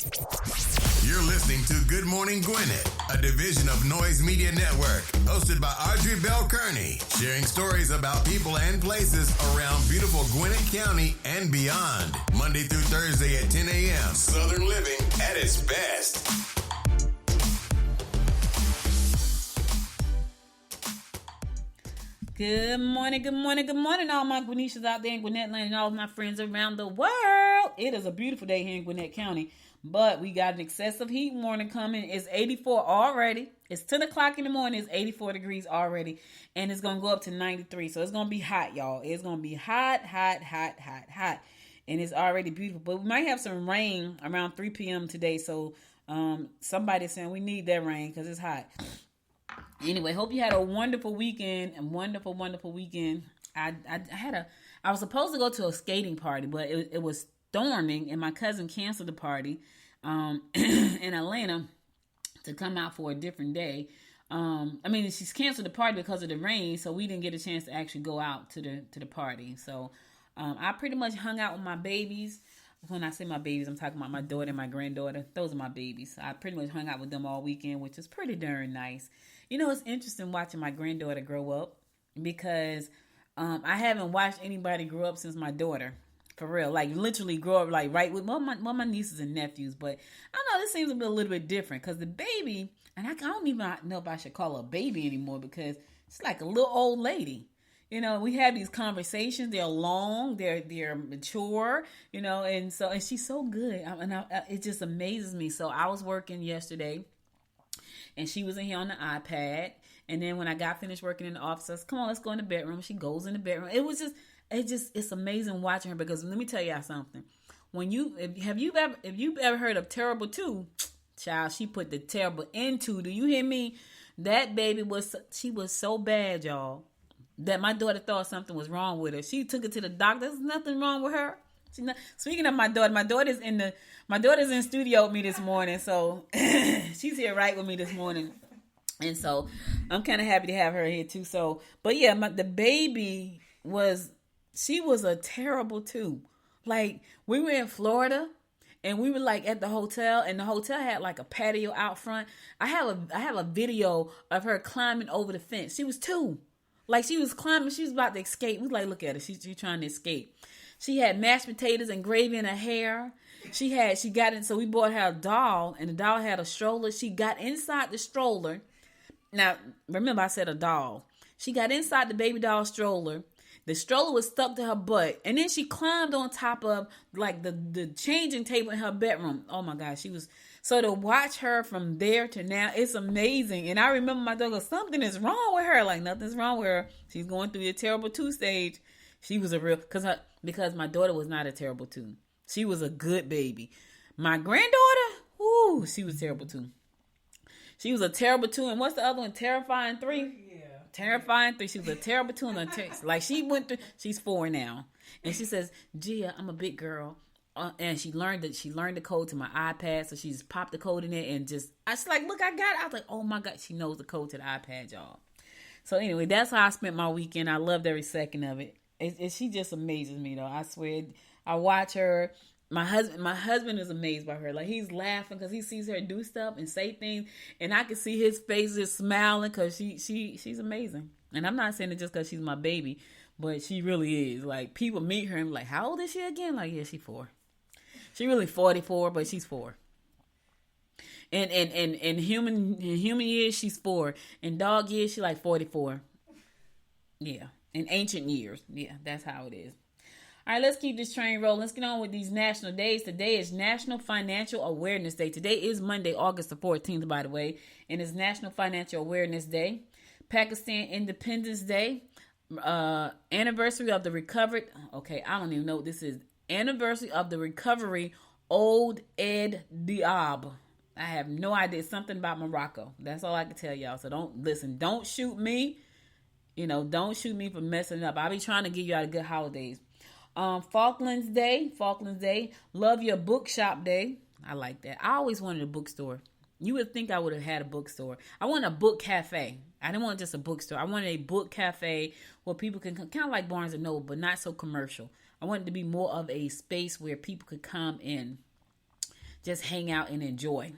You're listening to Good Morning Gwinnett, a division of Noise Media Network, hosted by Audrey Bell Kearney, sharing stories about people and places around beautiful Gwinnett County and beyond. Monday through Thursday at 10 a.m. Southern living at its best. Good morning, good morning, good morning, all my Gwinnetians out there in Gwinnett Land and all of my friends around the world. It is a beautiful day here in Gwinnett County, but we got an excessive heat warning coming. It's 84 already. It's 10 o'clock in the morning. It's 84 degrees already, and it's going to go up to 93. So it's going to be hot, y'all. It's going to be hot, and it's already beautiful. But we might have some rain around 3 p.m. today, so somebody's saying we need that rain because it's hot. Anyway, hope you had a wonderful weekend and wonderful weekend. I was supposed to go to a skating party, but it was storming, and my cousin canceled the party in Atlanta to come out for a different day. She's canceled the party because of the rain, so we didn't get a chance to actually go out to the party. So I pretty much hung out with my babies. When I say my babies, I'm talking about my daughter and my granddaughter. Those are my babies. I pretty much hung out with them all weekend, which is pretty darn nice. You know, it's interesting watching my granddaughter grow up because I haven't watched anybody grow up since my daughter. For real. Like, literally grow up, like, right with my nieces and nephews. But I don't know, this seems a little bit different because the baby, and I don't even know if I should call her a baby anymore because she's like a little old lady. You know, we have these conversations. They're long. They're mature. You know, and she's so good. It just amazes me. So I was working yesterday, and she was in here on the iPad. And then when I got finished working in the office, I said, "Come on, let's go in the bedroom." She goes in the bedroom. It's amazing watching her because let me tell y'all something. If you've ever heard of Terrible 2, child, she put the terrible into. Do you hear me? That baby was so bad, y'all, that my daughter thought something was wrong with her. She took it to the doctor. There's nothing wrong with her. Speaking of my daughter's in studio with me this morning, so she's here right with me this morning, and so I'm kind of happy to have her here too. So, but yeah, the baby was a Terrible 2. Like, we were in Florida, and we were like at the hotel, and the hotel had like a patio out front. I have a video of her climbing over the fence. She was 2. Like, she was climbing. She was about to escape. We was like, look at her. She's trying to escape. She had mashed potatoes and gravy in her hair. She got in. So we bought her a doll, and the doll had a stroller. She got inside the stroller. Now, remember I said a doll. She got inside the baby doll stroller. The stroller was stuck to her butt. And then she climbed on top of, like, the changing table in her bedroom. Oh, my gosh. So to watch her from there to now, it's amazing. And I remember my daughter, something is wrong with her. Like, nothing's wrong with her. She's going through the Terrible 2 stage. She was a real, because my daughter was not a Terrible 2. She was a good baby. My granddaughter, she was Terrible 2. She was a Terrible 2. And what's the other one? Terrifying 3? Yeah. Terrifying 3. She was a Terrible 2. Like, she went through, she's 4 now. And she says, "Gia, I'm a big girl." And she learned the code to my iPad, so she just popped the code in it and I was like, "Look, I got it." I was like, "Oh my God," she knows the code to the iPad, y'all. So anyway, that's how I spent my weekend. I loved every second of it. She just amazes me, though. I swear, I watch her. My husband is amazed by her. Like, he's laughing because he sees her do stuff and say things, and I can see his face just smiling because she's amazing. And I'm not saying it just because she's my baby, but she really is. Like, people meet her and like, "How old is she again?" Like, yeah, she's 4. She really 44, but she's 4. And in human years, she's 4. In dog years, she's like 44. Yeah. In ancient years. Yeah, that's how it is. All right, let's keep this train rolling. Let's get on with these national days. Today is National Financial Awareness Day. Today is Monday, August the 14th, by the way. And it's National Financial Awareness Day. Pakistan Independence Day. Anniversary of the recovered. Okay, I don't even know what this is. Anniversary of the recovery Old Ed Diab. I have no idea. It's something about Morocco. That's all I can tell y'all. So don't shoot me. You know, don't shoot me for messing up. I'll be trying to give you all good holidays. Falklands Day. Love Your Bookshop Day. I like that. I always wanted a bookstore. You would think I would have had a bookstore. I want a book cafe. I didn't want just a bookstore. I wanted a book cafe where people can kind of like Barnes & Noble, but not so commercial. I wanted it to be more of a space where people could come in just hang out and enjoy.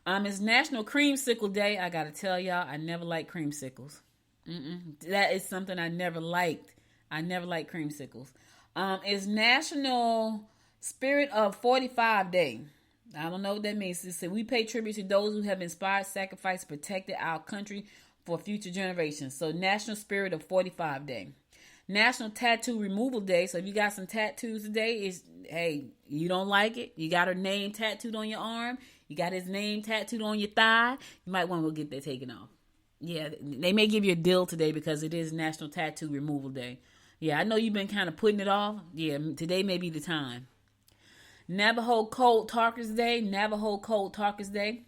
It's National Creamsicle Day. I gotta tell y'all, I never liked creamsicles. That is something I never liked. I never liked creamsicles. It's National Spirit of 45 Day. I don't know what that means. It said we pay tribute to those who have inspired, sacrificed, protected our country for future generations. So National Spirit of 45 Day. National Tattoo Removal Day. So if you got some tattoos today, hey, you don't like it, you got her name tattooed on your arm, you got his name tattooed on your thigh, you might want to go get that taken off. Yeah, they may give you a deal today because it is National Tattoo Removal Day. Yeah, I know you've been kind of putting it off. Yeah, today may be the time. Navajo Code Talkers Day. Navajo Code Talkers Day.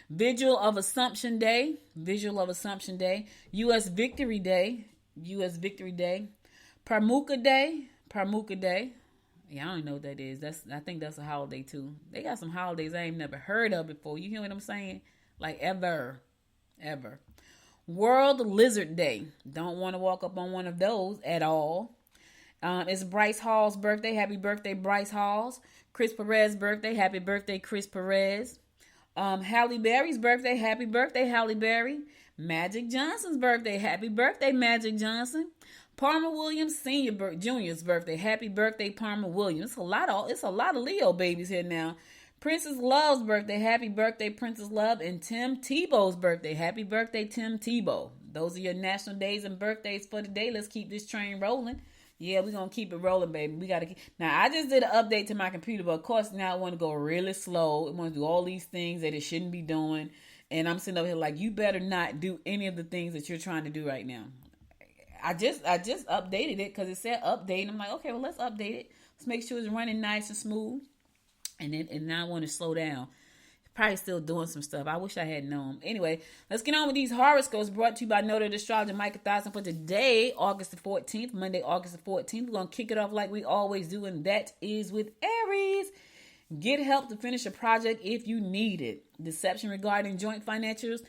Vigil of Assumption Day. Vigil of Assumption Day. U.S. Victory Day. U.S. Victory Day. Parmuka Day. Parmuka Day. Yeah, I don't know what that is. I think that's a holiday too. They got some holidays I ain't never heard of before. You hear what I'm saying? Like ever. World Lizard Day. Don't want to walk up on one of those at all. It's Bryce Hall's birthday. Happy birthday, Bryce Hall's. Chris Perez's birthday. Happy birthday, Chris Perez. Halle Berry's birthday. Happy birthday, Halle Berry. Magic Johnson's birthday. Happy birthday, Magic Johnson. Palmer Williams Jr.'s birthday. Happy birthday, Palmer Williams. It's a lot of Leo babies here now. Princess Love's birthday. Happy birthday, Princess Love. And Tim Tebow's birthday. Happy birthday, Tim Tebow. Those are your national days and birthdays for today. Let's keep this train rolling. Yeah, we're going to keep it rolling, baby. We got to Now, I just did an update to my computer, but of course now I want to go really slow. I want to do all these things that it shouldn't be doing. And I'm sitting over here like, you better not do any of the things that you're trying to do right now. I just updated it because it said update. And I'm like, okay, well, let's update it. Let's make sure it's running nice and smooth. And now I want to slow down. Probably still doing some stuff. I wish I had known. Anyway, let's get on with these horoscopes brought to you by Noted Astrologer Micah Thousand for today, August the 14th, Monday, August the 14th. We're going to kick it off like we always do, and that is with Aries. Get help to finish a project if you need it. Deception regarding joint finances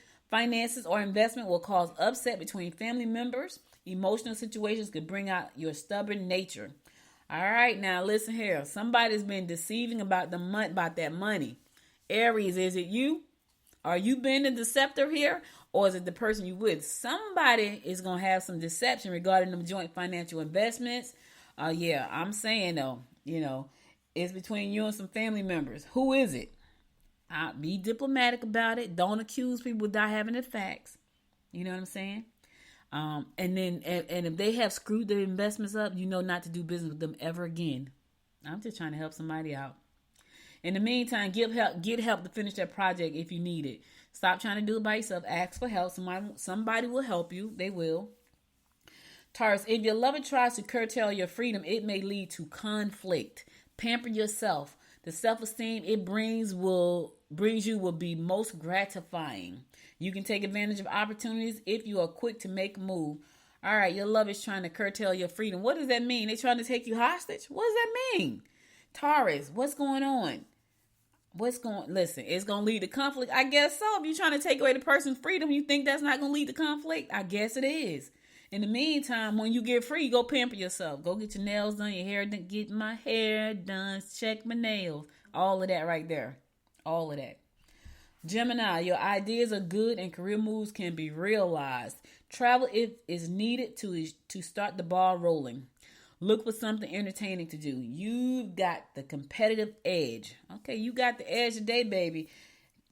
or investment will cause upset between family members. Emotional situations could bring out your stubborn nature. All right, now listen here. Somebody's been deceiving about that money. Aries, is it you? Are you being the deceptor here? Or is it the person you with? Somebody is going to have some deception regarding them joint financial investments. Yeah, I'm saying though, it's between you and some family members. Who is it? Be diplomatic about it. Don't accuse people without having the facts. You know what I'm saying? And if they have screwed their investments up, not to do business with them ever again. I'm just trying to help somebody out. In the meantime, get help to finish that project if you need it. Stop trying to do it by yourself. Ask for help. Somebody will help you. They will. Taurus, if your lover tries to curtail your freedom, it may lead to conflict. Pamper yourself. The self-esteem it brings you will be most gratifying. You can take advantage of opportunities if you are quick to make a move. All right, your love is trying to curtail your freedom. What does that mean? They trying to take you hostage? What does that mean? Taurus, what's going on? Listen, it's going to lead to conflict. I guess so. If you're trying to take away the person's freedom, you think that's not going to lead to conflict? I guess it is. In the meantime, when you get free, go pamper yourself. Go get your nails done, your hair done. Get my hair done. Check my nails. All of that right there. All of that. Gemini, your ideas are good and career moves can be realized. Travel if is needed to start the ball rolling. Look for something entertaining to do. You've got the competitive edge. Okay, you got the edge today, baby.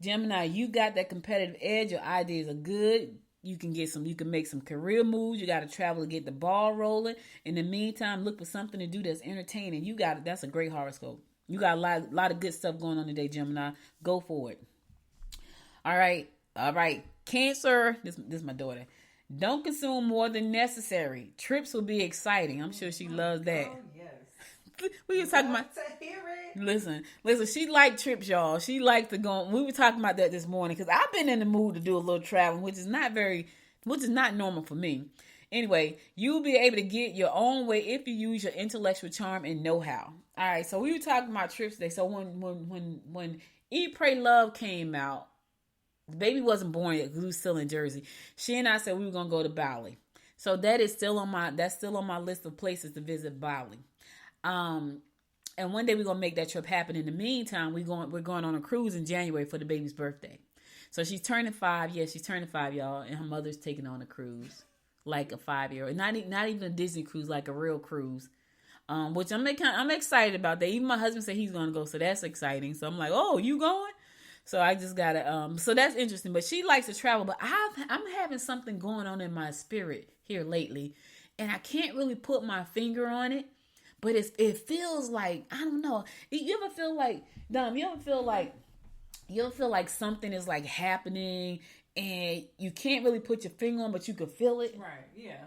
Gemini, you got that competitive edge. Your ideas are good. You can make some career moves. You got to travel to get the ball rolling. In the meantime, look for something to do that's entertaining. That's a great horoscope. You got a lot of good stuff going on today, Gemini. Go for it. All right. Cancer, this is my daughter. Don't consume more than necessary. Trips will be exciting. I'm sure she loves that. Oh, yes. We were talking about. To hear it. Listen. She liked trips, y'all. She liked to go. We were talking about that this morning because I've been in the mood to do a little traveling, which is not normal for me. Anyway, you'll be able to get your own way if you use your intellectual charm and know-how. All right. So we were talking about trips today. So when Eat, Pray, Love came out. The baby wasn't born yet because we was still in Jersey. She and I said we were gonna go to Bali, so that's still on my list of places to visit. Bali. And one day we're gonna make that trip happen. In the meantime, we're going on a cruise in January for the baby's birthday. So she's turning 5. Yeah, she's turning 5, y'all, and her mother's taking on a cruise, like a 5-year-old. Not even a Disney cruise, like a real cruise. Which I'm excited about that. Even my husband said he's gonna go, so that's exciting. So I'm like, oh, you going? So I just gotta so that's interesting. But she likes to travel, but I'm having something going on in my spirit here lately, and I can't really put my finger on it. But it feels like, I don't know. You ever feel like, Dom, you ever feel like something is like happening and you can't really put your finger on, but you can feel it? Right, yeah.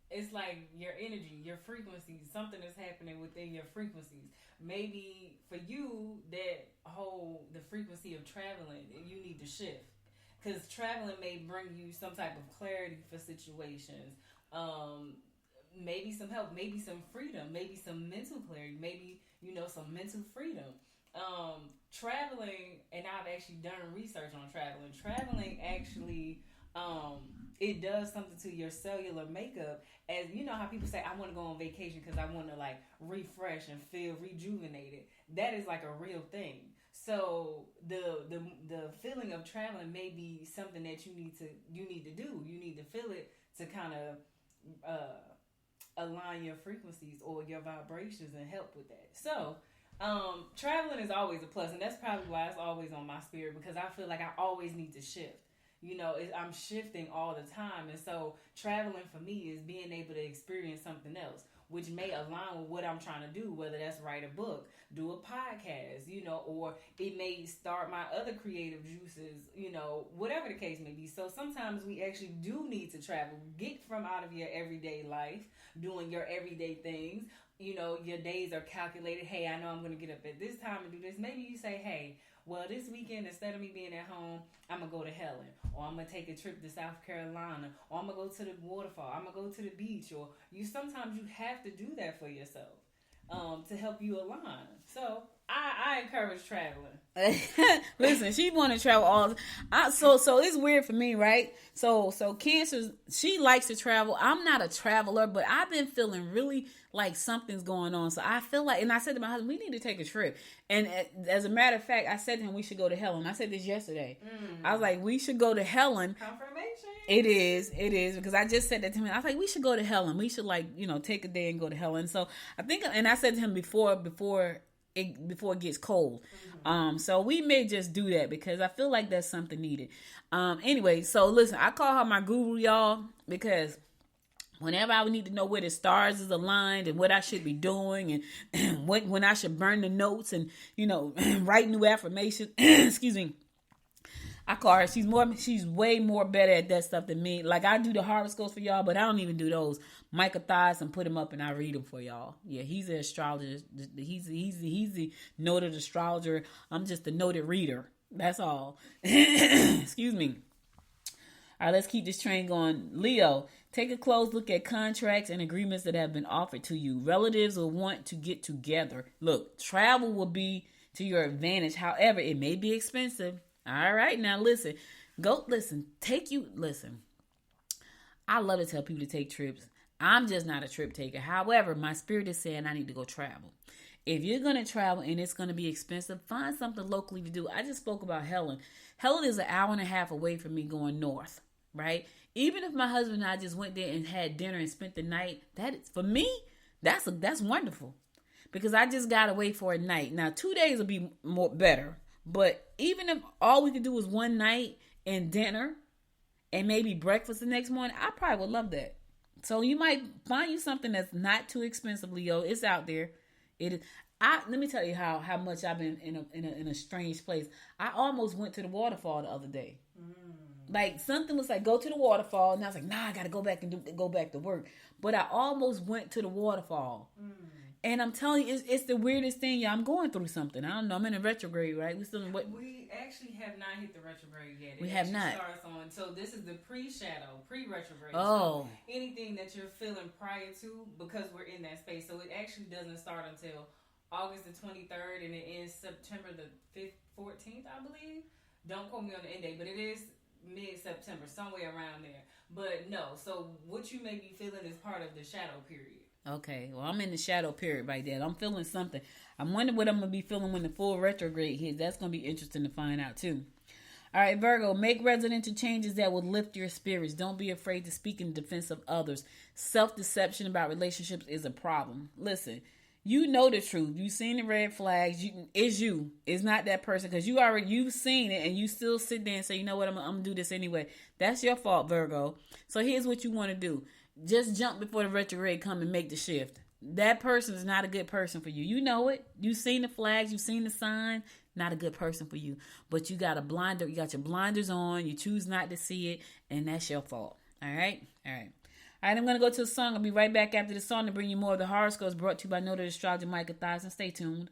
It's like your energy, your frequencies, something is happening within your frequencies. Maybe for you, the frequency of traveling, you need to shift. Because traveling may bring you some type of clarity for situations. Maybe some help, maybe some freedom, maybe some mental clarity, maybe, some mental freedom. Traveling, and I've actually done research on traveling. Traveling actually, it does something to your cellular makeup. As you know how people say, I want to go on vacation because I want to like refresh and feel rejuvenated. That is like a real thing. So the feeling of traveling may be something that you need to do. You need to feel it to kind of align your frequencies or your vibrations and help with that. So traveling is always a plus, and that's probably why it's always on my spirit, because I feel like I always need to shift. I'm shifting all the time, and so traveling for me is being able to experience something else, which may align with what I'm trying to do, whether that's write a book, do a podcast, or it may start my other creative juices, whatever the case may be. So sometimes we actually do need to travel, get from out of your everyday life, doing your everyday things. Your days are calculated. Hey, I know I'm going to get up at this time and do this. Maybe you say, hey, well, this weekend, instead of me being at home, I'm going to go to Helen, or I'm going to take a trip to South Carolina, or I'm going to go to the waterfall, I'm going to go to the beach, or sometimes you have to do that for yourself to help you align. So I encourage traveling. Listen, she want to travel all. So it's weird for me, right? So Cancer, she likes to travel. I'm not a traveler, but I've been feeling really like something's going on. So I feel like, and I said to my husband, we need to take a trip. And as a matter of fact, I said to him, we should go to Helen. I said this yesterday. I was like, we should go to Helen. Confirmation. It is because I just said that to him. I was like, we should go to Helen. We should take a day and go to Helen. So I think, and I said to him before it gets cold. So we may just do that because I feel like that's something needed. Anyway, so listen, I call her my guru, y'all, because whenever I would need to know where the stars is aligned and what I should be doing and when I should burn the notes and, write new affirmations, excuse me, I call her. She's way more better at that stuff than me. Like, I do the horoscopes for y'all, but I don't even do those. Micah Thies and put him up and I read them for y'all. Yeah, he's an astrologer. He's the noted astrologer. I'm just a noted reader. That's all. Excuse me. All right, let's keep this train going. Leo, take a close look at contracts and agreements that have been offered to you. Relatives will want to get together. Look, travel will be to your advantage. However, it may be expensive. All right, now listen. Listen. I love to tell people to take trips. I'm just not a trip taker. However, my spirit is saying I need to go travel. If you're going to travel and it's going to be expensive, find something locally to do. I just spoke about Helen. Helen is an hour and a half away from me going north, right? Even if my husband and I just went there and had dinner and spent the night, that is, for me, that's wonderful. Because I just got away for a night. Now, 2 days will be more better. But even if all we could do was one night and dinner and maybe breakfast the next morning, I probably would love that. So you might find you something that's not too expensive, Leo. It's out there. It is. Let me tell you how much I've been in a strange place. I almost went to the waterfall the other day. Like, something was like, go to the waterfall, and I was like, nah, I gotta go back to work. But I almost went to the waterfall. And I'm telling you, it's the weirdest thing. Yeah, I'm going through something. I don't know. I'm in a retrograde, right? We actually have not hit the retrograde yet. We have not. Starts on. So this is the pre-retrograde. Oh. So anything that you're feeling prior to, because we're in that space. So it actually doesn't start until August the 23rd, and it ends September the 14th, I believe. Don't quote me on the end date, but it is mid-September, somewhere around there. But no, so what you may be feeling is part of the shadow period. Okay, well, I'm in the shadow period right there. I'm feeling something. I'm wondering what I'm going to be feeling when the full retrograde hits. That's going to be interesting to find out, too. All right, Virgo, make residential changes that will lift your spirits. Don't be afraid to speak in defense of others. Self-deception about relationships is a problem. Listen, you know the truth. You've seen the red flags. It's you. It's not that person, because you've seen it, and you still sit there and say, you know what, I'm going to do this anyway. That's your fault, Virgo. So here's what you want to do. Just jump before the retrograde come and make the shift. That person is not a good person for you. You know it. You've seen the flags. You've seen the sign. Not a good person for you. But you got a blinder. You got your blinders on. You choose not to see it. And that's your fault. All right? All right. All right, I'm going to go to a song. I'll be right back after the song to bring you more of the horoscopes brought to you by Noted Astrologer Micah Thyssen. Stay tuned.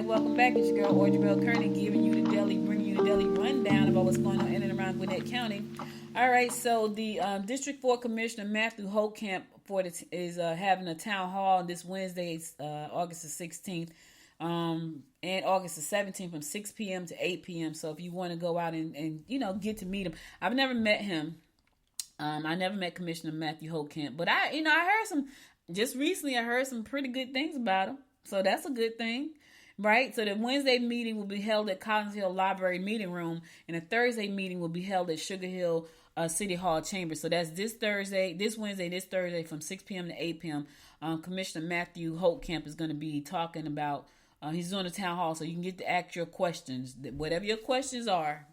Welcome back. It's your girl, Audrey Bell Kearney, bringing you the daily rundown about what's going on in and around Gwinnett County. All right, so the District 4 Commissioner Matthew Holtcamp is having a town hall this Wednesday, August the 16th, and August the 17th from 6 p.m. to 8 p.m. So if you want to go out and get to meet him. I've never met him. I never met Commissioner Matthew Holtcamp, but I heard just recently I heard some pretty good things about him. So that's a good thing. Right? So the Wednesday meeting will be held at Collins Hill Library Meeting Room, and the Thursday meeting will be held at Sugar Hill City Hall Chambers. So that's this Thursday from 6 p.m. to 8 p.m. Commissioner Matthew Holtcamp is going to be talking about, he's doing a town hall, so you can get to ask your questions, whatever your questions are.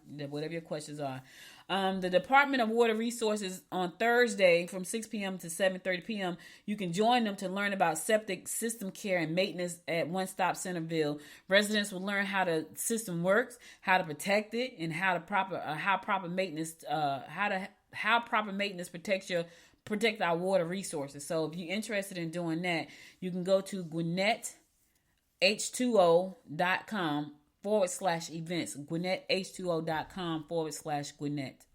The Department of Water Resources on Thursday from 6 p.m. to 7:30 p.m. You can join them to learn about septic system care and maintenance at One Stop Centerville. Residents will learn how the system works, how to protect it, and how proper maintenance protect our water resources. So if you're interested in doing that, you can go to GwinnettH2O.com/events. GwinnettH2O.com/Gwinnett.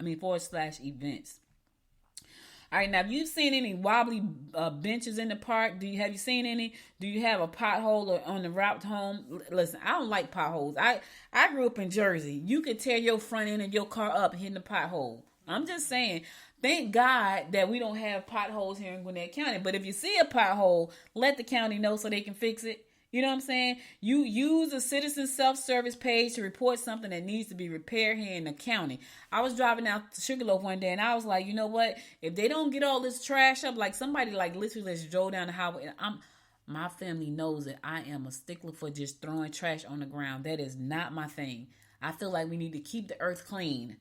All right, now if you've seen any wobbly benches in the park, have you seen any? Do you have a pothole on the route home? Listen, I don't like potholes. I grew up in Jersey. You could tear your front end of your car up hitting the pothole. I'm just saying, thank God that we don't have potholes here in Gwinnett County. But if you see a pothole, let the county know so they can fix it. You know what I'm saying? You use a citizen self-service page to report something that needs to be repaired here in the county. I was driving out to Sugarloaf one day and I was like, you know what? If they don't get all this trash up, like somebody like literally just drove down the highway. My family knows that I am a stickler for just throwing trash on the ground. That is not my thing. I feel like we need to keep the earth clean.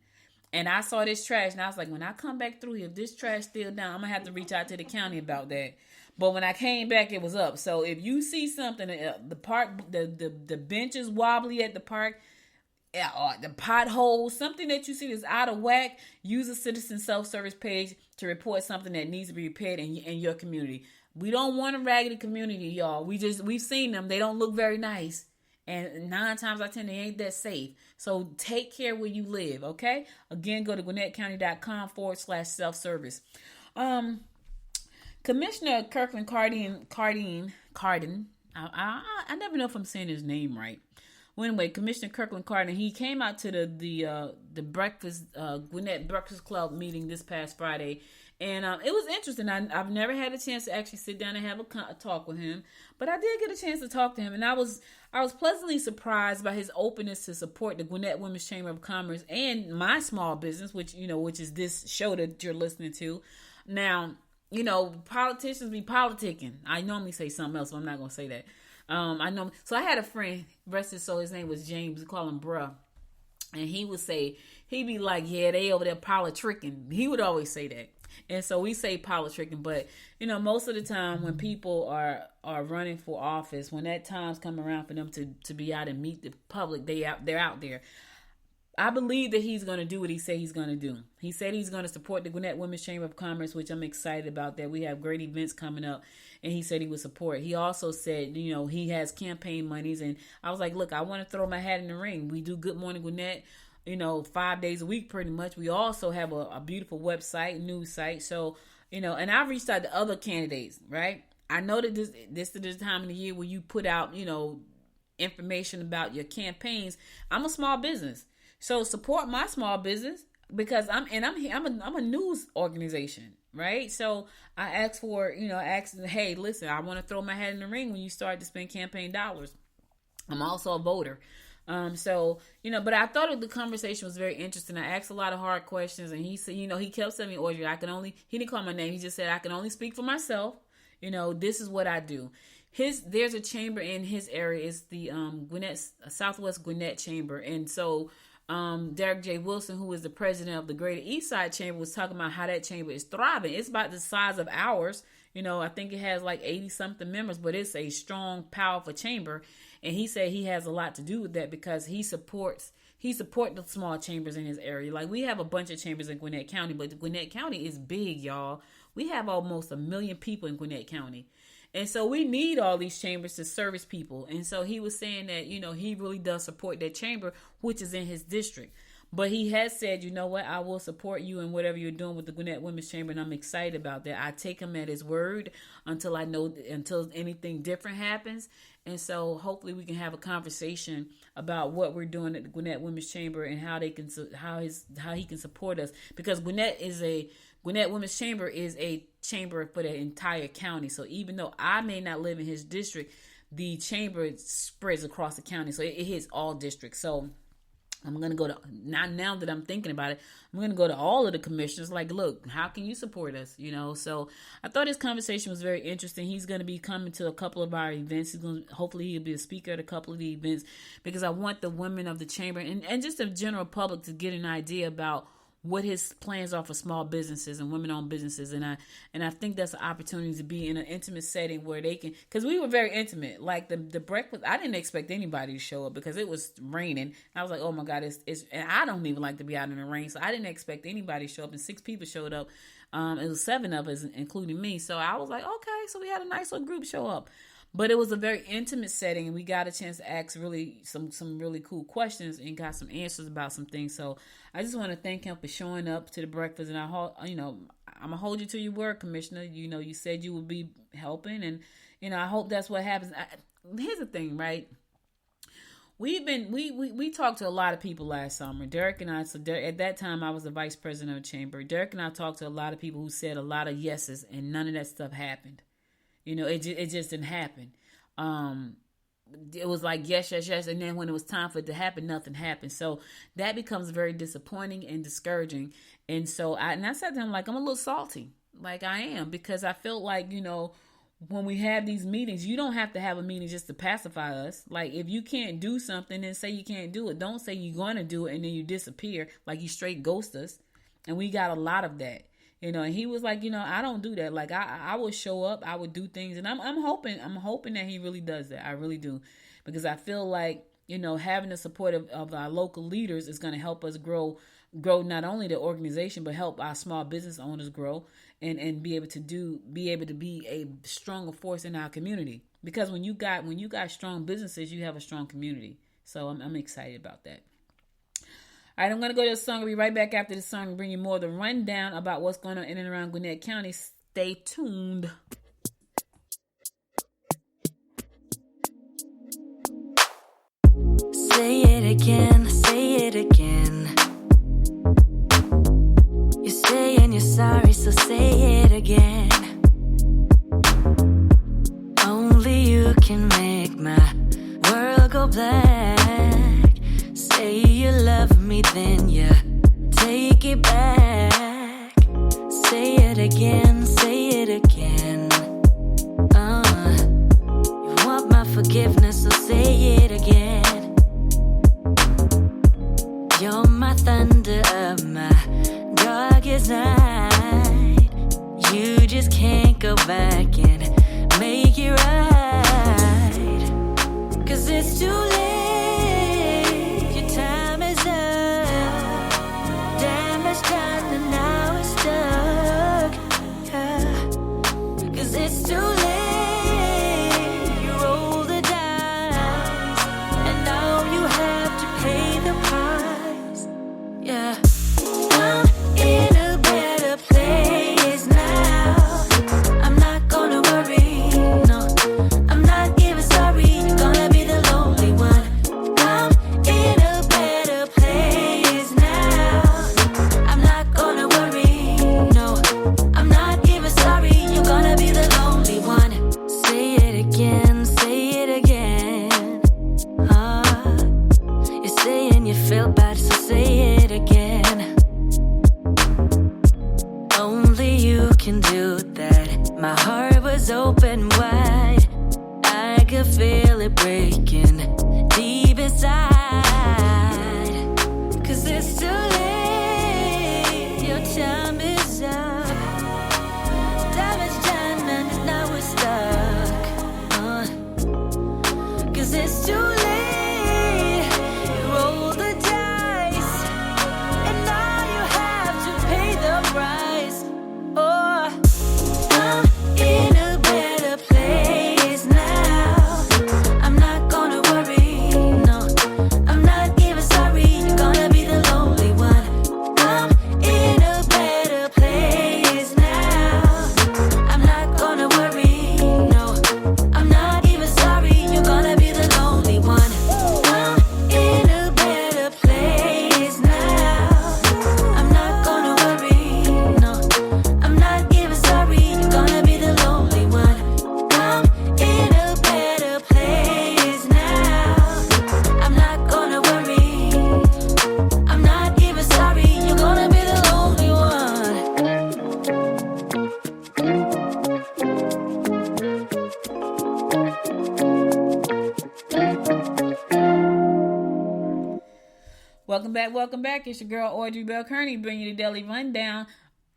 And I saw this trash and I was like, when I come back through here, if this trash still down, I'm going to have to reach out to the county about that. But when I came back, it was up. So if you see something, the park, the bench is wobbly at the park, the potholes, something that you see that's out of whack, use a citizen self-service page to report something that needs to be repaired in your community. We don't want a raggedy community, y'all. We've seen them. They don't look very nice. And 9 times out of 10, they ain't that safe. So take care where you live, okay? Again, go to GwinnettCounty.com/self-service. Commissioner Kirkland Carden, I never know if I'm saying his name right. Well, anyway, Commissioner Kirkland Carden, he came out to the Gwinnett Breakfast Club meeting this past Friday, and it was interesting. I've never had a chance to actually sit down and have a talk with him, but I did get a chance to talk to him, and I was pleasantly surprised by his openness to support the Gwinnett Women's Chamber of Commerce and my small business, which is this show that you're listening to. Now, politicians be politicking. I normally say something else, but I'm not going to say that. So I had a friend, rest his soul, his name was James, we call him bruh. And he'd be like, yeah, they over there politicking. He would always say that. And so we say politicking, but most of the time when people are running for office, when that time's come around for them to be out and meet the public, they're out there. I believe that he's going to do what he said he's going to do. He said he's going to support the Gwinnett Women's Chamber of Commerce, which I'm excited about that. We have great events coming up, and he said he would support. He also said, he has campaign monies, and I was like, look, I want to throw my hat in the ring. We do Good Morning Gwinnett, 5 days a week pretty much. We also have a beautiful website, news site. So, and I reached out to other candidates, right? I know that this is the time of the year where you put out, information about your campaigns. I'm a small business. So support my small business because I'm a news organization, right? So I asked for, hey, listen, I want to throw my hat in the ring when you start to spend campaign dollars. I'm also a voter. But I thought the conversation was very interesting. I asked a lot of hard questions, and he said, he kept saying me, Audrey, he didn't call my name. He just said, I can only speak for myself. This is what I do. There's a chamber in his area. It's the Southwest Gwinnett Chamber. And so Derek J. Wilson, who is the president of the Greater East Side Chamber, was talking about how that chamber is thriving. It's about the size of ours. I think it has like 80-something members, but it's a strong, powerful chamber. And he said he has a lot to do with that because he supports the small chambers in his area. Like, we have a bunch of chambers in Gwinnett County, but Gwinnett County is big, y'all. We have almost 1 million people in Gwinnett County. And so we need all these chambers to service people. And so he was saying that, he really does support that chamber, which is in his district. But he has said, you know what, I will support you in whatever you're doing with the Gwinnett Women's Chamber. And I'm excited about that. I take him at his word until anything different happens. And so hopefully we can have a conversation about what we're doing at the Gwinnett Women's Chamber and how he can support us. Because Gwinnett Women's Chamber is a chamber for the entire county. So even though I may not live in his district, the chamber spreads across the county. So it hits all districts. So I'm going to go to, now that I'm thinking about it, I'm going to go to all of the commissioners. Like, look, how can you support us? So I thought this conversation was very interesting. He's going to be coming to a couple of our events. Hopefully he'll be a speaker at a couple of the events because I want the women of the chamber and just the general public to get an idea about what his plans are for small businesses and women-owned businesses, and I think that's an opportunity to be in an intimate setting where they can, because we were very intimate. Like the breakfast, I didn't expect anybody to show up because it was raining. I was like, oh my God, it's and I don't even like to be out in the rain, so I didn't expect anybody to show up, and 6 people showed up. It was 7 of us, including me. So I was like, okay, so we had a nice little group show up. But it was a very intimate setting, and we got a chance to ask really some really cool questions and got some answers about some things. So I just want to thank him for showing up to the breakfast. And I'm gonna hold you to your word, Commissioner. You said you would be helping, and I hope that's what happens. Here's the thing, right? We talked to a lot of people last summer. Derek and I. So at that time, I was the vice president of the chamber. Derek and I talked to a lot of people who said a lot of yeses, and none of that stuff happened. It just didn't happen. It was like yes, and then when it was time for it to happen, nothing happened. So that becomes very disappointing and discouraging. And so I said to him, like, I'm a little salty, like I am, because I felt like, when we have these meetings, you don't have to have a meeting just to pacify us. Like, if you can't do something, then say you can't do it. Don't say you're going to do it and then you disappear, like you straight ghost us. And we got a lot of that. And he was like, I don't do that. Like, I would show up, I would do things, and I'm hoping that he really does that. I really do, because I feel like, having the support of our local leaders is going to help us grow not only the organization, but help our small business owners grow and be able to be a stronger force in our community. Because when you got strong businesses, you have a strong community. So I'm excited about that. All right, I'm going to go to the song. I'll be right back after the song and bring you more of the rundown about what's going on in and around Gwinnett County. Stay tuned. Say it again, say it again. You're saying you're sorry, so say it again. Only you can make my world go black. Say you love me, then you take it back. Say it again, say it again. You want my forgiveness, so say it again. You're my thunder of my darkest night. You just can't go back and make it right. 'Cause it's too late. One Welcome back. It's your girl Audrey Bell Kearney bringing you the daily rundown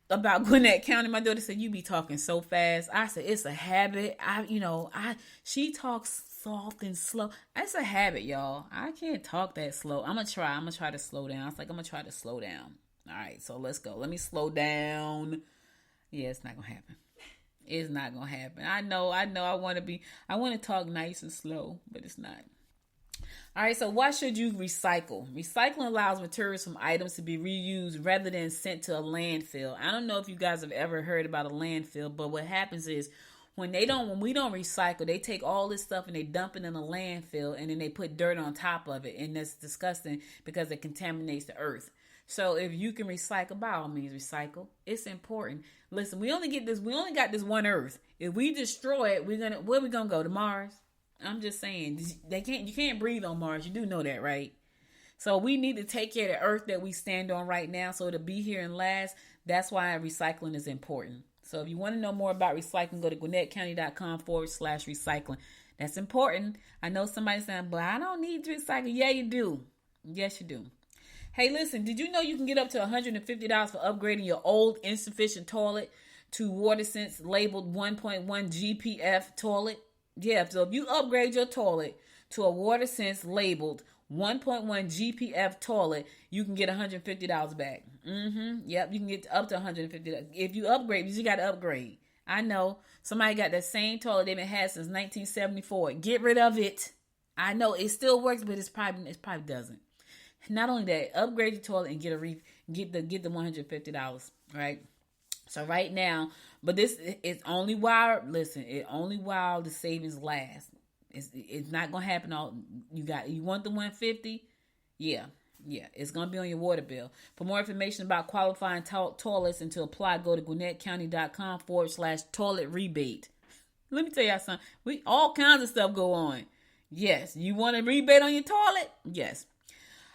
about Gwinnett County. My daughter said, "You be talking so fast." I said, "It's a habit." She talks soft and slow. That's a habit, y'all. I can't talk that slow. I'm gonna try to slow down. It's like I'm gonna try to slow down. All right, so let's go. Let me slow down. Yeah, it's not gonna happen. It's not gonna happen. I know. I want to talk nice and slow, but it's not. All right, so why should you recycle? Recycling allows materials from items to be reused rather than sent to a landfill. I don't know if you guys have ever heard about a landfill, but what happens is when we don't recycle, they take all this stuff and they dump it in a landfill, and then they put dirt on top of it, and that's disgusting because it contaminates the earth. So if you can recycle, by all means recycle. It's important. Listen, we only got this one earth. If we destroy it, where we gonna go? To Mars? I'm just saying, you can't breathe on Mars. You do know that, right? So we need to take care of the earth that we stand on right now so it'll be here and last. That's why recycling is important. So if you want to know more about recycling, go to GwinnettCounty.com/recycling. That's important. I know somebody's saying, but I don't need to recycle. Yeah, you do. Yes, you do. Hey, listen, did you know you can get up to $150 for upgrading your old insufficient toilet to WaterSense labeled 1.1 GPF toilet? Yeah, so if you upgrade your toilet to a WaterSense labeled 1.1 GPF toilet, you can get $150 back. Yep, you can get up to $150. If you upgrade, you got to upgrade. I know somebody got that same toilet they've been had since 1974. Get rid of it. I know it still works, but it probably doesn't. Not only that, upgrade your toilet and get the $150, right? So right now, but this is only while the savings last. It's not gonna happen all. You want the $150? Yeah, it's gonna be on your water bill. For more information about qualifying toilets and to apply, go to GwinnettCounty.com/toilet rebate. Let me tell y'all something. All kinds of stuff go on. Yes, you want a rebate on your toilet? Yes.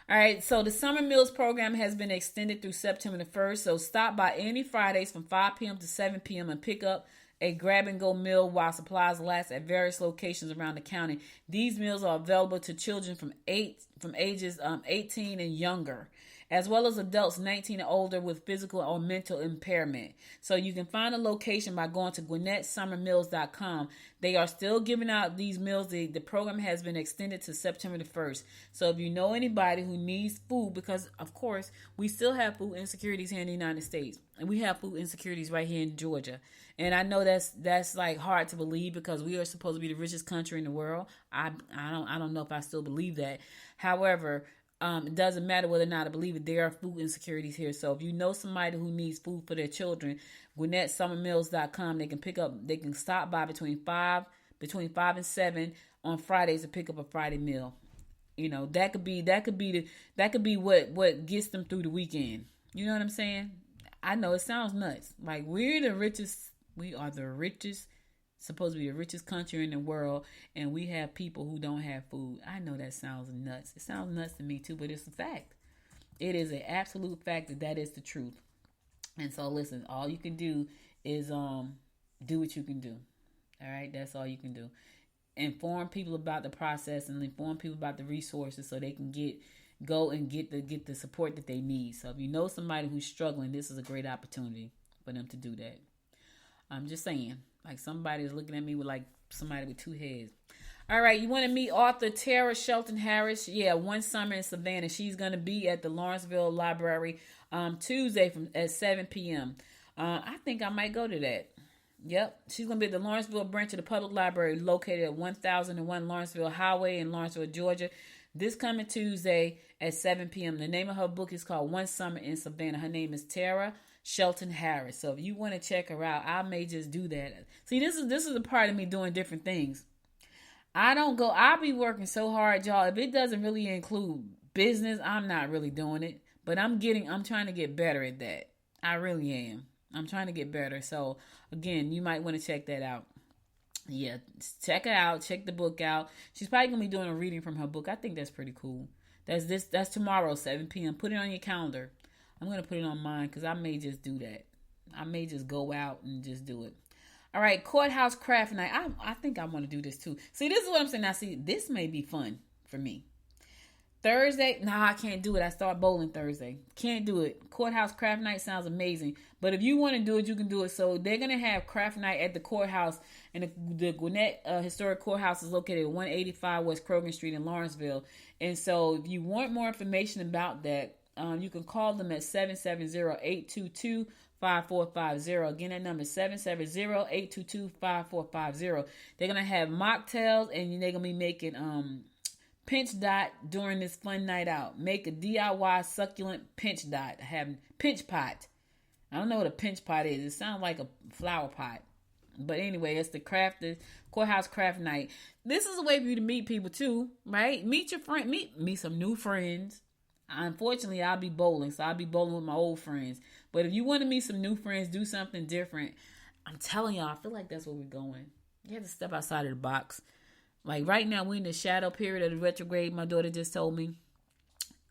All right, so the Summer Meals program has been extended through September the 1st. So stop by any Fridays from 5 p.m. to 7 p.m. and pick up a grab-and-go meal while supplies last at various locations around the county. These meals are available to children from ages 18 and younger, as well as adults 19 and older with physical or mental impairment. So you can find a location by going to GwinnettSummerMeals.com. They are still giving out these meals. The program has been extended to September the 1st. So if you know anybody who needs food, because of course we still have food insecurities here in the United States, and we have food insecurities right here in Georgia. And I know that's like hard to believe because we are supposed to be the richest country in the world. I don't know if I still believe that. Can it doesn't matter whether or not I believe it. There are food insecurities here. So if you know somebody who needs food for their children, GwinnettSummerMeals.com. They can stop by between 5 and 7 on Fridays to pick up a Friday meal. You know, that could be what gets them through the weekend. You know what I'm saying? I know it sounds nuts. Like we are the richest, supposed to be the richest country in the world, and we have people who don't have food. I know that sounds nuts. It sounds nuts to me too, but it's a fact. It is an absolute fact that is the truth. And so listen, all you can do is do what you can do. All right, that's all you can do. Inform people about the process and inform people about the resources so they can get the support that they need. So if you know somebody who's struggling, this is a great opportunity for them to do that. I'm just saying, like somebody is looking at me with like somebody with two heads. All right, you want to meet author Tara Shelton Harris? Yeah, one summer in Savannah. She's going to be at the Lawrenceville Library Tuesday at 7 p.m. I think I might go to that. Yep, she's going to be at the Lawrenceville branch of the public library located at 1001 Lawrenceville Highway in Lawrenceville, Georgia. This coming Tuesday at 7 p.m. The name of her book is called One Summer in Savannah. Her name is Tara Shelton Harris. So if you want to check her out, I may just do that. See, this is a part of me doing different things. I'll be working so hard, y'all. If it doesn't really include business, I'm not really doing it. But I'm trying to get better at that. I really am. I'm trying to get better. So again, you might want to check that out. Yeah, check it out. Check the book out. She's probably going to be doing a reading from her book. I think that's pretty cool. That's tomorrow, 7 p.m. Put it on your calendar. I'm going to put it on mine because I may just do that. I may just go out and just do it. All right, Courthouse Craft Night. I think I want to do this too. See, this is what I'm saying. Now, see, this may be fun for me. Thursday, nah, I can't do it. I start bowling Thursday. Can't do it. Courthouse craft night sounds amazing. But if you want to do it, you can do it. So they're going to have craft night at the courthouse. And the Gwinnett Historic Courthouse is located at 185 West Krogan Street in Lawrenceville. And so if you want more information about that, you can call them at 770-822-5450. Again, that number is 770-822-5450. They're going to have mocktails, and they're going to be making pinch dot during this fun night out. Make a DIY succulent pinch dot. Have pinch pot. I don't know what a pinch pot is. It sounds like a flower pot. But anyway, it's the courthouse craft night. This is a way for you to meet people too, right? Meet your friend, meet some new friends. Unfortunately, I'll be bowling, so I'll be bowling with my old friends. But if you want to meet some new friends, do something different. I'm telling y'all, I feel like that's where we're going. You have to step outside of the box. Like right now, we're in the shadow period of the retrograde. My daughter just told me.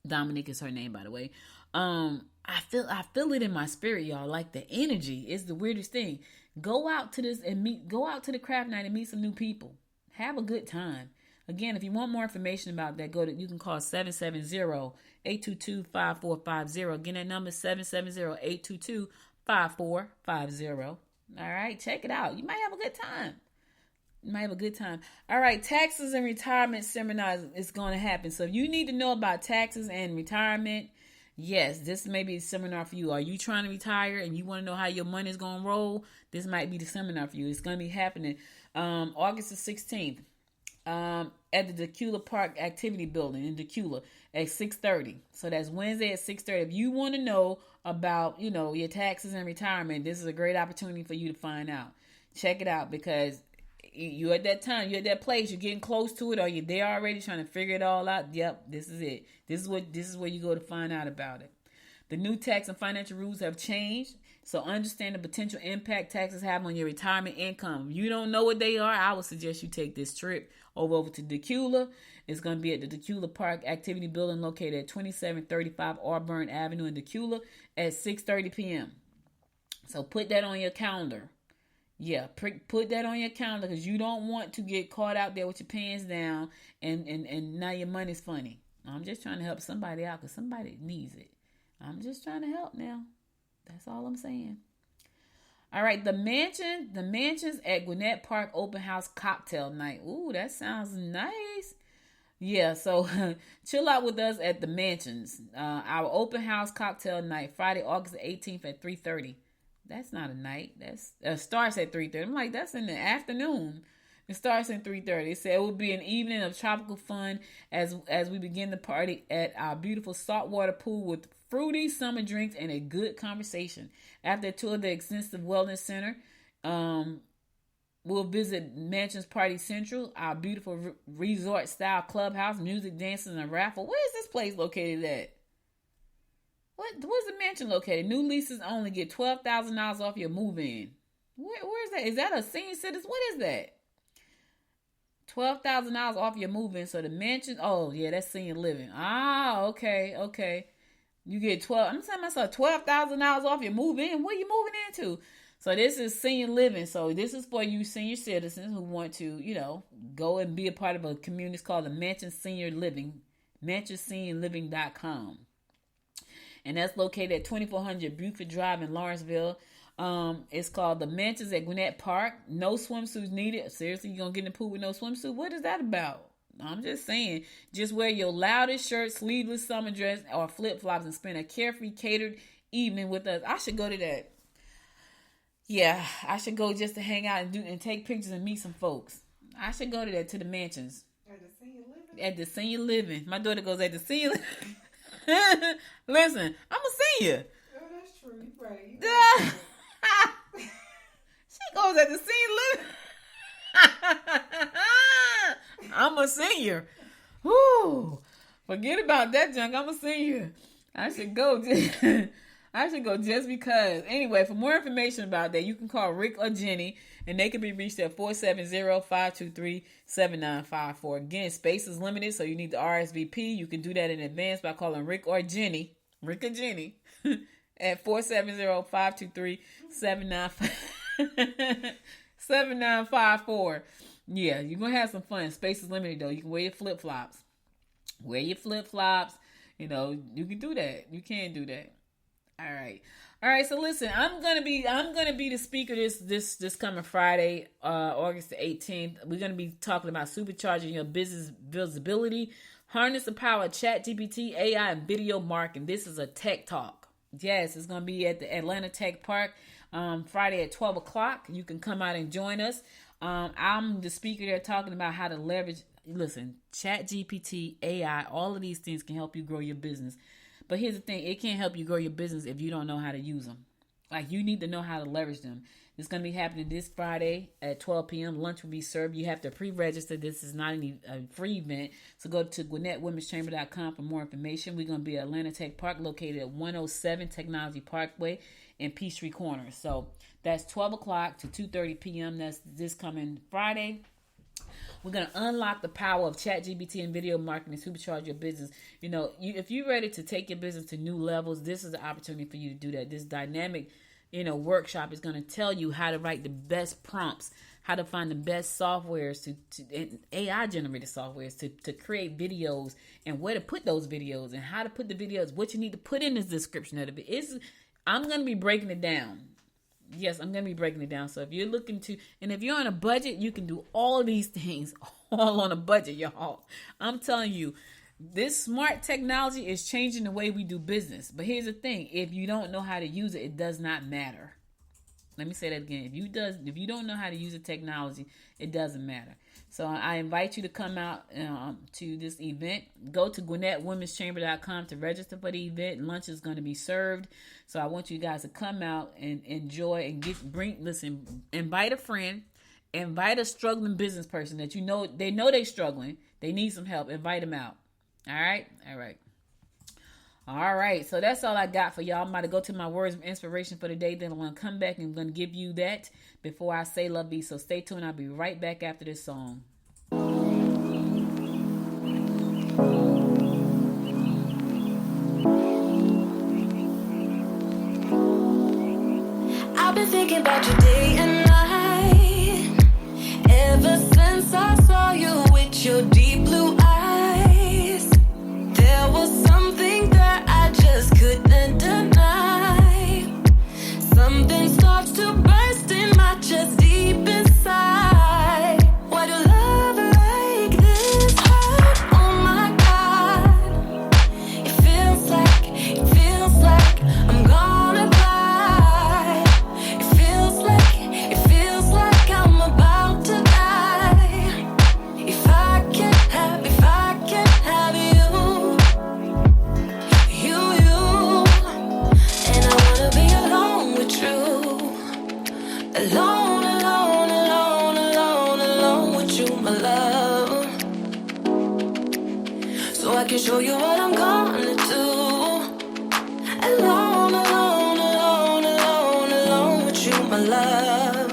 Dominique is her name, by the way. I feel it in my spirit, y'all. Like the energy is the weirdest thing. Go out to the craft night and meet some new people. Have a good time. Again, if you want more information about that, you can call 770-822-5450. Again, that number is 770-822-5450. All right, check it out. You might have a good time. All right, taxes and retirement seminars is going to happen. So if you need to know about taxes and retirement, yes, this may be a seminar for you. Are you trying to retire and you want to know how your money is going to roll? This might be the seminar for you. It's going to be happening August the 16th at the Decula Park Activity Building in Decula at 6:30. So that's Wednesday at 6:30. If you want to know about, your taxes and retirement, this is a great opportunity for you to find out. Check it out, because you're at that time, you're at that place, you're getting close to it, or you're there already trying to figure it all out. Yep, this is it. This is where you go to find out about it. The new tax and financial rules have changed, so understand the potential impact taxes have on your retirement income. If you don't know what they are, I would suggest you take this trip over to Decula. It's going to be at the Decula Park Activity Building located at 2735 Auburn Avenue in Decula at 6:30 p.m. So put that on your calendar. Yeah, put that on your calendar, because you don't want to get caught out there with your pants down and now your money's funny. I'm just trying to help somebody out, because somebody needs it. I'm just trying to help now. That's all I'm saying. All right, the mansions at Gwinnett Park Open House Cocktail Night. Ooh, that sounds nice. Yeah, so chill out with us at the mansions. Our open house cocktail night, Friday, August 18th at 3:30. That's not a night. That's starts at 3:30. I'm like, that's in the afternoon. It starts at 3:30. It said it will be an evening of tropical fun as we begin the party at our beautiful saltwater pool with fruity summer drinks and a good conversation. After a tour of the extensive wellness center, we'll visit Mansions Party Central, our beautiful resort-style clubhouse, music, dances, and a raffle. Where is this place located at? Where's the mansion located? New leases only get $12,000 off your move-in. Where is that? Is that a senior citizen? What is that? $12,000 off your move-in. So the mansion, oh yeah, that's senior living. Ah, okay. You get I'm telling myself $12,000 off your move-in. What are you moving into? So this is senior living. So this is for you senior citizens who want to, go and be a part of a community. It's called the Mansion Senior Living, MansionSeniorLiving.com. And that's located at 2400 Buford Drive in Lawrenceville. It's called the Mansions at Gwinnett Park. No swimsuits needed. Seriously, you gonna get in the pool with no swimsuit? What is that about? I'm just saying. Just wear your loudest shirt, sleeveless summer dress, or flip-flops and spend a carefree, catered evening with us. I should go to that. Yeah, I should go just to hang out and take pictures and meet some folks. I should go to that, to the mansions. At the senior living? At the senior living. My daughter goes at the senior living. Listen, I'm a senior. Oh, that's true. You right. She goes at the senior living. I'm a senior. Whoo! Forget about that junk. I'm a senior. I should go. Just because. Anyway, for more information about that, you can call Rick or Jenny, and they can be reached at 470-523-7954. Again, space is limited, so you need to RSVP. You can do that in advance by calling Rick or Jenny at 470-523-7954. Yeah, you're going to have some fun. Space is limited, though. You can wear your flip-flops. Wear your flip flops. You know, you can do that. You can do that. All right. All right, so listen, I'm gonna be the speaker this coming Friday, August the 18th. We're gonna be talking about supercharging your business visibility, harness the power of ChatGPT, AI, and video marketing. This is a tech talk. Yes, it's gonna be at the Atlanta Tech Park Friday at 12 o'clock. You can come out and join us. I'm the speaker there talking about how to leverage. Listen, ChatGPT, AI, all of these things can help you grow your business. But here's the thing, it can't help you grow your business if you don't know how to use them. Like, you need to know how to leverage them. It's going to be happening this Friday at 12 p.m. Lunch will be served. You have to pre-register. This is not a free event. So go to GwinnettWomen'sChamber.com for more information. We're going to be at Atlanta Tech Park, located at 107 Technology Parkway in Peachtree Corner. So that's 12 o'clock to 2:30 p.m. That's this coming Friday. We're going to unlock the power of ChatGPT and video marketing to supercharge your business. You know, if you're ready to take your business to new levels, this is the opportunity for you to do that. This dynamic, workshop is going to tell you how to write the best prompts, how to find the best softwares and AI generated softwares to create videos, and where to put those videos, and how to put the videos, what you need to put in the description of it. I'm going to be breaking it down. Yes, I'm going to be breaking it down. So if you're looking to, and if you're on a budget, you can do all of these things all on a budget, y'all. I'm telling you, this smart technology is changing the way we do business. But here's the thing. If you don't know how to use it, it does not matter. Let me say that again. If you don't know how to use the technology, it doesn't matter. So I invite you to come out to this event. Go to GwinnettWomen'sChamber.com to register for the event. Lunch is going to be served. So I want you guys to come out and enjoy and invite a friend, invite a struggling business person that they know they're struggling. They need some help. Invite them out. All right. All right, so that's all I got for y'all. I'm about to go to my words of inspiration for the day. Then I'm going to come back and I'm going to give you that before I say love you. So stay tuned. I'll be right back after this song. I've been thinking about you day and night, ever since I saw you with your deep blue eyes. There was something that I just couldn't deny. Something starts to burst in my chest deep inside. Why do love like this hurt? Oh my God. It feels like I'm gonna cry. It feels like I'm about to die. If I can't have you, and I wanna be alone with you. Alone with you, my love. So I can show you what I'm gonna do. Alone with you, my love.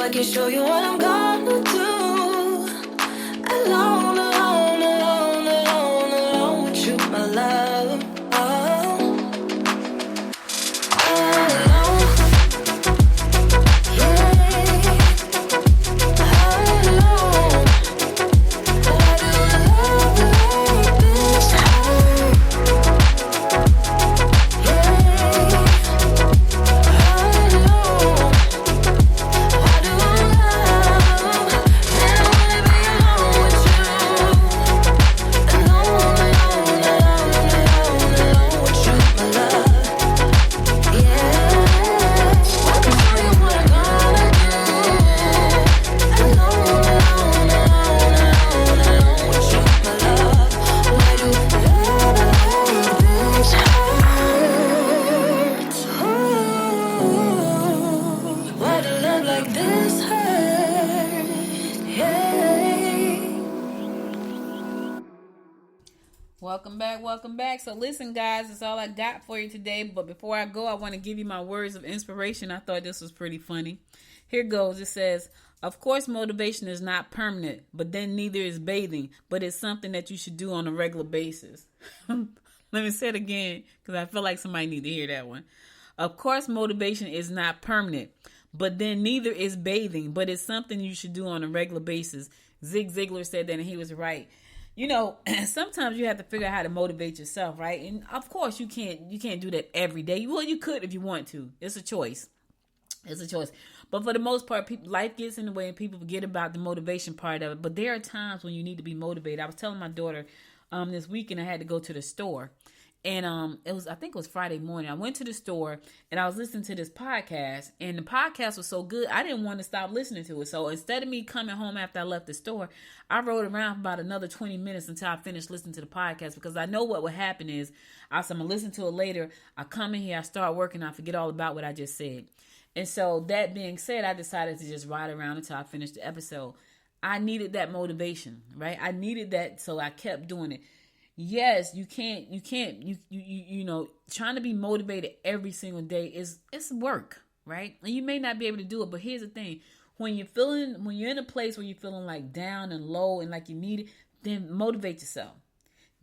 I can show you what I'm gonna do. Alone with you, my love. Why do Welcome back, welcome back. So listen, guys, that's all I got for you today. But before I go, I want to give you my words of inspiration. I thought this was pretty funny. Here goes. It says, of course, motivation is not permanent, but then neither is bathing, but it's something that you should do on a regular basis. Let me say it again, because I feel like somebody need to hear that one. Of course, motivation is not permanent, but then neither is bathing, but it's something you should do on a regular basis. Zig Ziglar said that, and he was right. You know, sometimes you have to figure out how to motivate yourself, right? And of course, you can't do that every day. Well, you could if you want to. It's a choice. It's a choice. But for the most part, life gets in the way and people forget about the motivation part of it. But there are times when you need to be motivated. I was telling my daughter this weekend I had to go to the store. And I think it was Friday morning. I went to the store and I was listening to this podcast, and the podcast was so good I didn't want to stop listening to it. So instead of me coming home after I left the store, I rode around for about another 20 minutes until I finished listening to the podcast, because I know what would happen is I'm gonna listen to it later. I come in here, I start working, I forget all about what I just said. And so that being said, I decided to just ride around until I finished the episode. I needed that motivation, right? I needed that, so I kept doing it. Yes, you know, trying to be motivated every single day it's work, right? And you may not be able to do it, but here's the thing. When you're in a place where you're feeling like down and low and like you need it, then motivate yourself.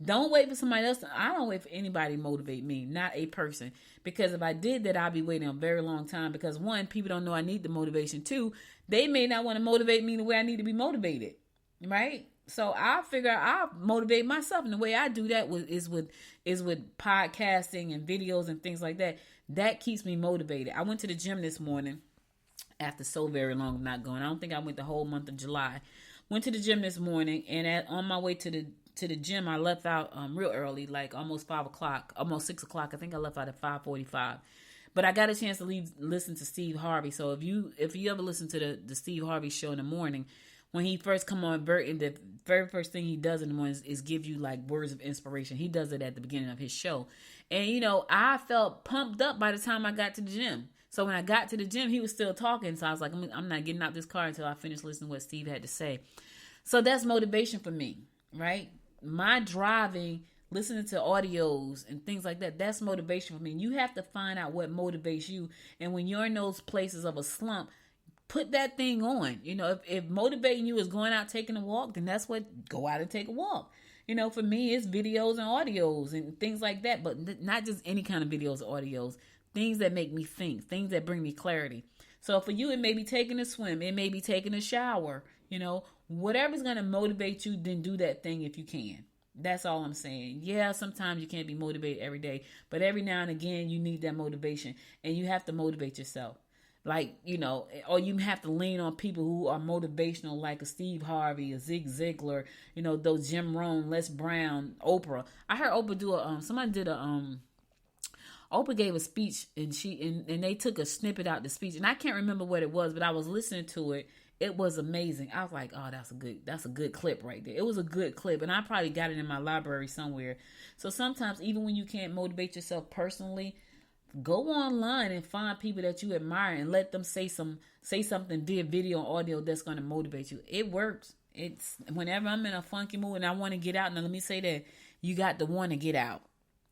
Don't wait for somebody else. I don't wait for anybody to motivate me, not a person. Because if I did that, I'd be waiting a very long time. Because one, people don't know I need the motivation. Two, they may not want to motivate me the way I need to be motivated, right? So I figure I'll motivate myself, and the way I do that is with podcasting and videos and things like that. That keeps me motivated. I went to the gym this morning after so very long of not going. I don't think I went the whole month of July. Went to the gym this morning, and on my way to the gym, I left out real early, like almost 5 o'clock, almost 6 o'clock. I think I left out at 5:45. But I got a chance to listen to Steve Harvey. So if you ever listen to the Steve Harvey show in the morning, when he first come on, the very first thing he does in the morning is give you like words of inspiration. He does it at the beginning of his show. And, you know, I felt pumped up by the time I got to the gym. So when I got to the gym, he was still talking. So I was like, I'm not getting out this car until I finish listening to what Steve had to say. So that's motivation for me, right? My driving, listening to audios and things like that, that's motivation for me. You have to find out what motivates you. And when you're in those places of a slump, put that thing on. You know, if motivating you is going out taking a walk, then that's what, go out and take a walk. You know, for me, it's videos and audios and things like that, but not just any kind of videos or audios, things that make me think, things that bring me clarity. So for you, it may be taking a swim, it may be taking a shower, you know, whatever's going to motivate you, then do that thing if you can. That's all I'm saying. Yeah, sometimes you can't be motivated every day, but every now and again, you need that motivation, and you have to motivate yourself. Like, you know, or you have to lean on people who are motivational, like a Steve Harvey, a Zig Ziglar, you know, those Jim Rohn, Les Brown, Oprah. I heard Oprah do Oprah gave a speech, and they took a snippet out the speech, and I can't remember what it was, but I was listening to it. It was amazing. I was like, oh, that's a good clip right there. It was a good clip, and I probably got it in my library somewhere. So sometimes, even when you can't motivate yourself personally, go online and find people that you admire and let them say something via video or audio that's going to motivate you. It works. It's whenever I'm in a funky mood and I want to get out. Now, let me say that you got to want to get out.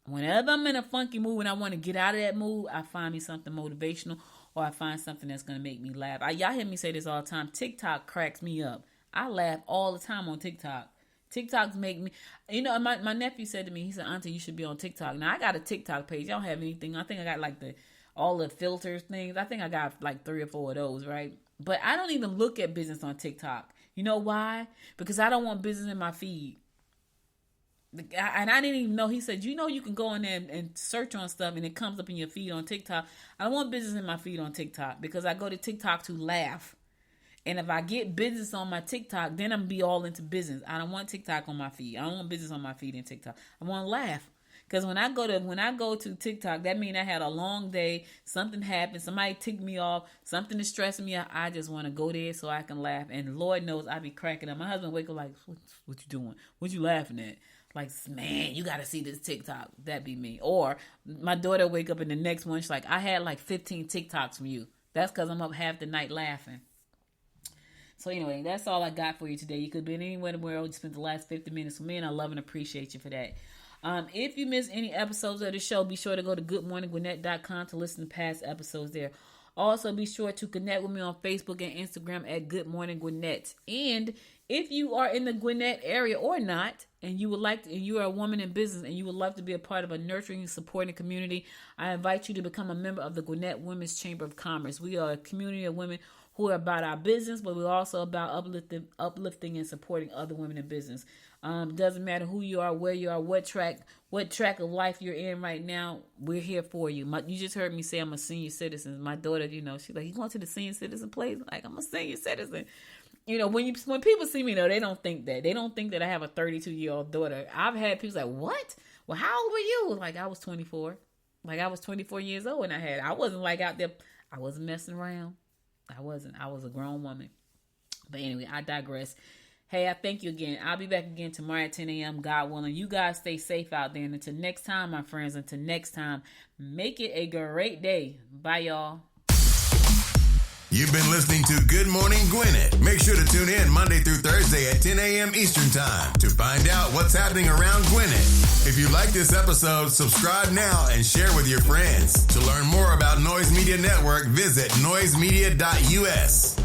Whenever I'm in a funky mood and I want to get out of that mood, I find me something motivational, or I find something that's going to make me laugh. Y'all hear me say this all the time. TikTok cracks me up. I laugh all the time on TikTok. TikToks make me, you know, my nephew said to me, he said, Auntie, you should be on TikTok. Now, I got a TikTok page. I don't have anything. I think I got like all the filters things. I think I got like 3 or 4 of those, right? But I don't even look at business on TikTok. You know why? Because I don't want business in my feed. And I didn't even know. He said, you know, you can go in there and search on stuff and it comes up in your feed on TikTok. I don't want business in my feed on TikTok because I go to TikTok to laugh. And if I get business on my TikTok, then I'm going to be all into business. I don't want TikTok on my feed. I don't want business on my feed in TikTok. I want to laugh. Because when I go to TikTok, that means I had a long day. Something happened. Somebody ticked me off. Something is stressing me out. I just want to go there so I can laugh. And Lord knows I be cracking up. My husband wake up like, what you doing? What you laughing at? Like, man, you got to see this TikTok. That be me. Or my daughter wake up in the next one. She's like, I had like 15 TikToks from you. That's because I'm up half the night laughing. So anyway, that's all I got for you today. You could be anywhere in the world. You spent the last 50 minutes with me, and I love and appreciate you for that. If you miss any episodes of the show, be sure to go to goodmorninggwinnett.com to listen to past episodes there. Also, be sure to connect with me on Facebook and Instagram at Good Morning Gwinnett. And if you are in the Gwinnett area or not, and you would like to, and you are a woman in business and you would love to be a part of a nurturing and supporting community, I invite you to become a member of the Gwinnett Women's Chamber of Commerce. We are a community of women who are about our business, but we're also about uplifting and supporting other women in business. Doesn't matter who you are, where you are, what track of life you're in right now. We're here for you. You just heard me say I'm a senior citizen. My daughter, she's like, "You going to the senior citizen place?" I'm like, I'm a senior citizen. When people see me, they don't think that. They don't think that I have a 32-year-old daughter. I've had people like, "What? Well, how old were you?" Like, I was 24. Like, I was 24 years old, and I wasn't like out there. I wasn't messing around. I wasn't. I was a grown woman. But anyway, I digress. Hey, I thank you again. I'll be back again tomorrow at 10 a.m., God willing. You guys stay safe out there. And until next time, my friends, make it a great day. Bye, y'all. You've been listening to Good Morning Gwinnett. Make sure to tune in Monday through Thursday at 10 a.m. Eastern Time to find out what's happening around Gwinnett. If you like this episode, subscribe now and share with your friends. To learn more about Noise Media Network, visit noisemedia.us.